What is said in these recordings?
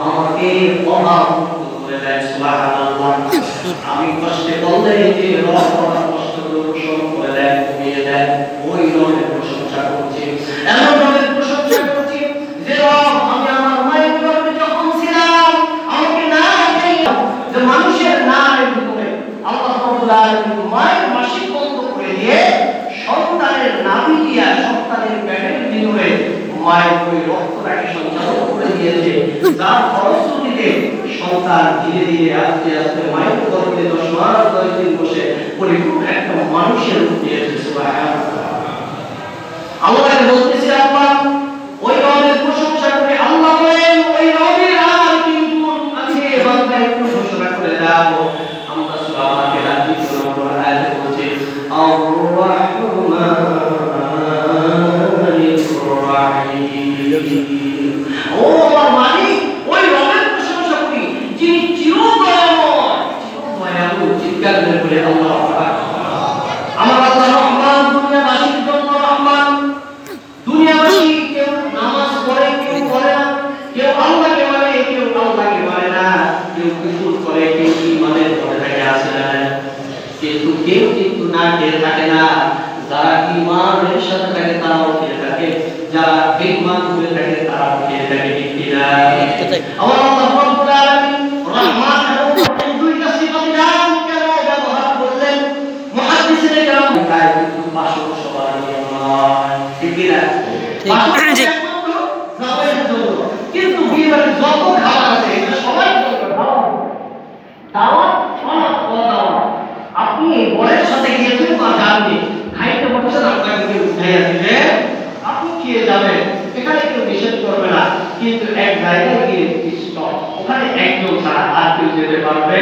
আমাকে অভাব করে দেয়। সুবহানাল্লাহ। আমি কষ্টে বললে যে রব আমার কষ্টগুলো শোন করে দেয়, কমিয়ে দেয়। ওই রবের প্রশংসা করছি, এমন রবের প্রশংসা করছি যে রব আমি আমার মায়ের গর্ভে যখন ছিলাম আমাকে না খাইয়া, যে মানুষের নামের ভিতরে আল্লাহ রাব্বুল আলামিন মায়ের মাসিক বন্ধ করে দিয়ে সন্তানের নাভি দিয়া সন্তানের পেটের ভিতরে মায়ের ওই রক্তটাকে সঞ্চালন করে দিয়েছে, যার ফলশ্রুতিতে সন্তান ধীরে ধীরে আস্তে আস্তে মায়ের গর্ভে 10 মাস 10 দিন বসে পরিপূর্ণ একটা মানুষের রূপ নিয়েছে। সুবহানাল্লাহ। আল্লাহ বলতেছে আল্লাহ ওই রবের প্রশংসা করে আল্লাহ বলেন ওই রবের আর কি গুণ আছে বান্দা একটু ঘোষণা করে দাও। আমরা সূরা আল-ফাতিহার 2 নম্বর আয়াতে বলছি ও আমার মালিক ওই রবের প্রশংসা করি যিনি চিরদয়াময়, চিরদয়ালু। চিৎকার করে বলে আল্লাহু আকবার। আমার আল্লাহ রহমান, দুনিয়াবাসীর জন্য রহমান। দুনিয়াবাসী কেউ নামাজ পড়ে, কেউ পড়ে না, কেউ আল্লাহকে মানে, কেউ আল্লাহকে মানে না, কেউ কুফর করে, কেউ ঈমানের পথে থাকে, আছে না? কিন্তু কেউ কিন্তু না খেয়ে থাকে না। যারা ঈমানের সাথে থাকে তারাও খেয়ে থাকে, যারা বেঈমান হয়ে থাকে তারাও খেয়ে থাকে। ঠিক কিনা? আমার আল্লাহ রাব্বুল আলামিন রহমান এবং রহিম দুইটা সিফাত নাম কেন ব্যবহার করলেন? মুহাদ্দিসিনে কেরাম তাই কিন্তু বাসন সবার নয়। ঠিক কিনা? ঠিক। কিন্তু বিয়ের যত খাবার আছে এটা সবাই দাওয়াত সমাজ দাওয়াত। আপনি বরের সাথে গিয়েছেন বা যাননি, খাইতে বসেছেন, আপনাকে কেউ উঠাইয়া দিবে, আপনি খেয়ে যাবেন, এখানে কেউ নিষেধ করবে না। কিন্তু এক জায়গায় গিয়ে স্টপ, ওখানে একজন ছাড়া আর কেউ যেতে পারবে।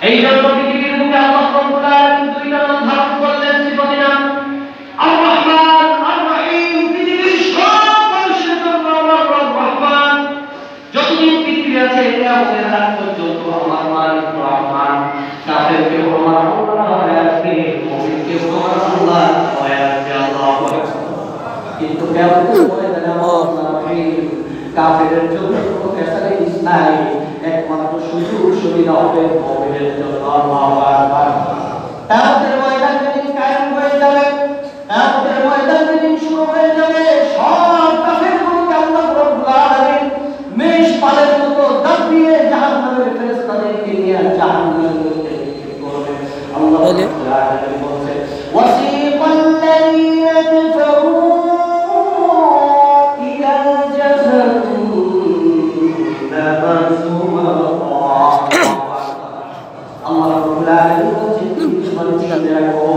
এই জন্য পৃথিবীর বুকে আল্লাহ রাব্বুল আলামিন দুইটা নাম ধারণ করলেন, সিফাতি নাম আর রহমান আর রহিম। পৃথিবীর সব মানুষের জন্য আমার রব রহমান। যতদিন পৃথিবী আছে কিয়ামতের আগ পর্যন্ত আমার মালিক রহমান। কাফেরকে আমার আল্লাহ হয়ে আসবে, মুমিনকে আমার আল্লাহ হয়ে আসবে। আল্লাহু আকবার। কিন্তু কিয়ামতের ময়দানে আমার রহিম। কাফেরের জন্য কোনো ফ্যাসিলিটিস নাই, একমাত্র সুযোগ সুবিধা হবে মুমিনের জন্য। আল্লাহু আকবার। কিয়ামতের ময়দান যেদিন কায়েম হয়ে যাবে, কিয়ামতের ময়দান যেদিন শুরু হয়ে যাবে, সব কাফেরগুলোকে আল্লাহ রাব্বুল আলামিন মেষ পালের মতো দাবিয়ে জাহান্নামের ফেরেশতাদেরকে নিয়ে জাহান্নামের মধ্যে নিক্ষেপ করবে। আল্লাহ রাব্বুল আলামিন বলেন ওয়াসিকাল লাযীনা কাফারু ইলা জাহান্নামা যুমারা। আল্লাহ রাব্বুল আলামিন বলেন তুমি মনে রাখো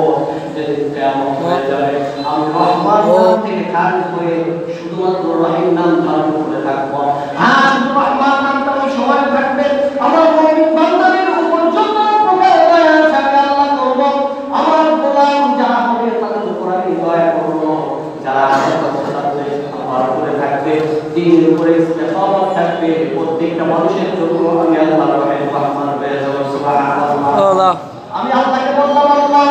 যেদিন কিয়ামত হয়ে যাবে আমি রহমান নাম থেকে খারিজ করে শুধুমাত্র রহিম নাম ধারণ করে থাকবো। হ্যাঁ, শুধু রহমান নামটা ওই সময় থাকবে। আমার মুমিন বান্দাদের উপর যত প্রকার দয়া আছে আল্লাহ করব। আমার গোলাম যারা হবে তাদের উপর আমি দয়া করব। যারা আমার কথা থাকবে আমার উপরে থাকবে, দিনের উপরে ইস্তেকামত থাকবে, প্রত্যেকটা মানুষের জন্য আমি আল্লাহর রহমান হয়ে যাব। সুবহানাল্লাহ। আমি আল্লাহকে বললাম আল্লাহ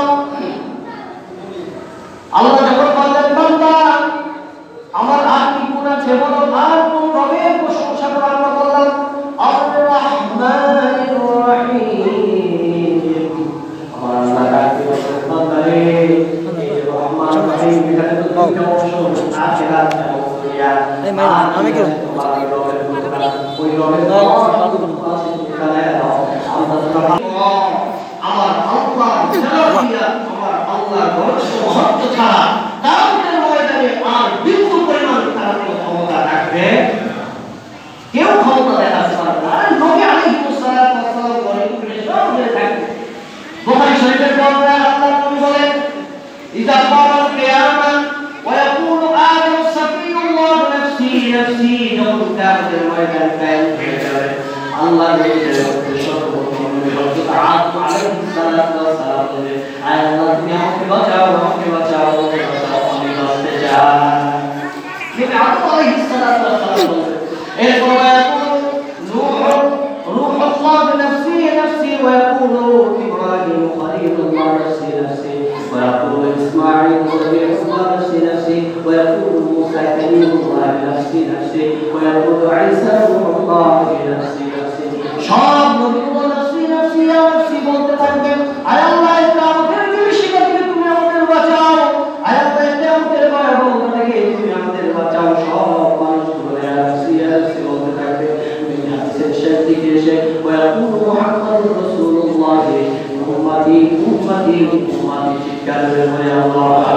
যখন বললেন বান্দা আমার আর কি গুণ আছে বলো, আর কোন রবের প্রশংসা করে আমরা বললাম আর রহমানির রহিম। আমার আল্লাহ ডাকতে বললেন বান্দা রে এই রহমান রহিম এখানে তো দুইটা অপশন আছে, আখিরাত এবং দুনিয়া। আমি কি ওই রবের নাম আছে এখানে আমার আল্লাহ জালালিয়া আমার আল্লাহর রহস্য মহত্ব ছাড়া কিয়ামতের ময়দানে আর বিন্দু পরিমাণ তার ক্ষমতা রাখবে কেউ ক্ষমতা দেখাতে পারবে না। আর নবী আলাইহিস সালাতু ওয়াস সালাম বলেন সব হয়ে থাকবে। বুখারী শরীফের বর্ণনা আল্লাহর নবী বলেন ইযা কামাল কিয়ামা ওয়া ইয়াকুলু আদম সাফিউল্লাহ নাফসি নাফসি। যখন কিয়ামতের ময়দান কায়েম হয়ে যাবে আল্লাহ নবীর সর্বপ্রথম নবী হযরত আদম আলাইহিস সালাতু ওয়াস সালাম বলেন আয় আল্লাহ তুমি আমাকে বাঁচাও, আমাকে বাঁচাও, আমি বাঁচতে চাই। নবী আদম আলাইহিস সালাতু ওয়াস সালাম বলেন এরপর রূহুল্লাহ নাফসি নাফসি ওয়া ইয়াকুলু ইব্রাহিম খলিলুল্লাহ নাফসি নাফসি ওয়া ইয়াকুলু ইসমাঈল খলিলুল্লাহ নাফসি নাফসি ওয়া ইয়াকুলু মুসা কালিমুল্লাহ নাফসি নাফসি ওয়া ইয়াকুলু ঈসা রূহুল্লাহ নাফসি নাফসি সব নবীগুলো নাফসি নাফসি ইয়া নাফসি বলতে থাকবেন আয় আল্লাহ কিয়ামতের বিভীষিকা থেকে তুমি আমাদের বাঁচাও আয় আল্লাহ কিয়ামতের ভয়াবহতা থেকে তুমি আমাদের বাঁচাও সব মানুষগুলো ইয়া নাফসি বলতে থাকবে তুমি হাদিসের শেষ দিকে এসে ওয়াকুলু মুহাম্মাদুর রাসূলুল্লাহ উম্মতি উম্মতি উম্মতি চিৎকার করে আল্লাহ